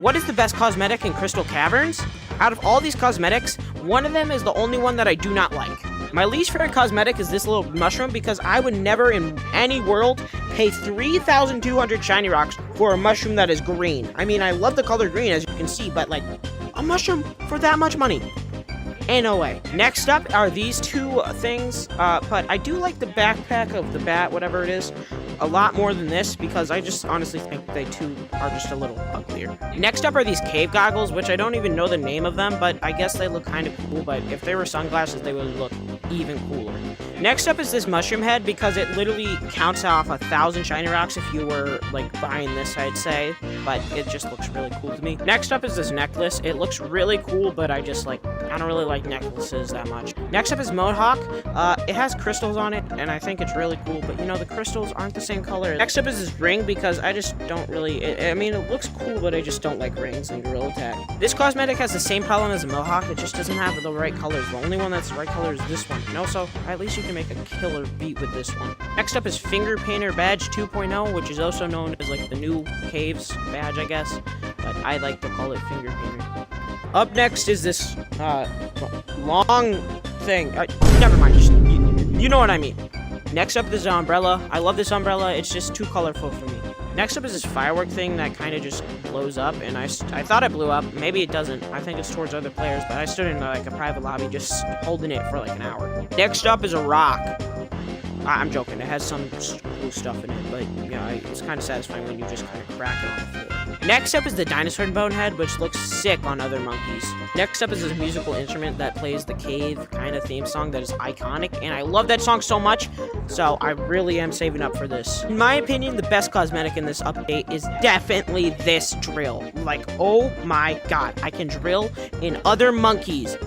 What is the best cosmetic in Crystal Caverns? Out of all these cosmetics, one of them is the only one that I do not like. My least favorite cosmetic is this little mushroom because I would never in any world pay 3,200 shiny rocks for a mushroom that is green. I mean, I love the color green as you can see, but like, a mushroom for that much money? Ain't no way. Next up are these two things, but I do like the backpack of the bat, whatever it is, a lot more than this because I just honestly think they two are just a little uglier. Next up are these cave goggles, which I don't even know the name of them, but I guess they look kind of cool, but if they were sunglasses, they would look even cooler. Next up is this mushroom head because it literally counts off 1,000 shiny rocks if you were like buying this, I'd say, but it just looks really cool to me. Next up is this necklace. It looks really cool, but I don't really like necklaces that much. Next up is Mohawk. It has crystals on it, and I think it's really cool, but you know, the crystals aren't the same color. Next up is this ring because I just don't really, I mean, it looks cool, but I just don't like rings and Gorilla Tag. This cosmetic has the same problem as a Mohawk. It just doesn't have the right colors. The only one that's the right color is this one. And also, at least you can make a killer beat with this one. Next up is Finger Painter Badge 2.0, which is also known as like the new Caves badge, I guess, but I like to call it Finger Painter. Up next is this long thing. Never mind, just, you know what I mean. Next up is the umbrella. I love this umbrella. It's just too colorful for me. Next up is this firework thing that kind of just blows up, and I thought it blew up. Maybe it doesn't. I think it's towards other players, but I stood in like a private lobby just holding it for like an hour. Next up is a rock. I'm joking. It has some cool stuff in it, but yeah, it's kind of satisfying when you just kind of crack it on the floor. Next up is the dinosaur bone head, which looks sick on other monkeys. Next up is this musical instrument that plays the cave kind of theme song that is iconic, and I love that song so much, so I really am saving up for this. In my opinion, the best cosmetic in this update is definitely this drill. Like, oh my god, I can drill in other monkeys.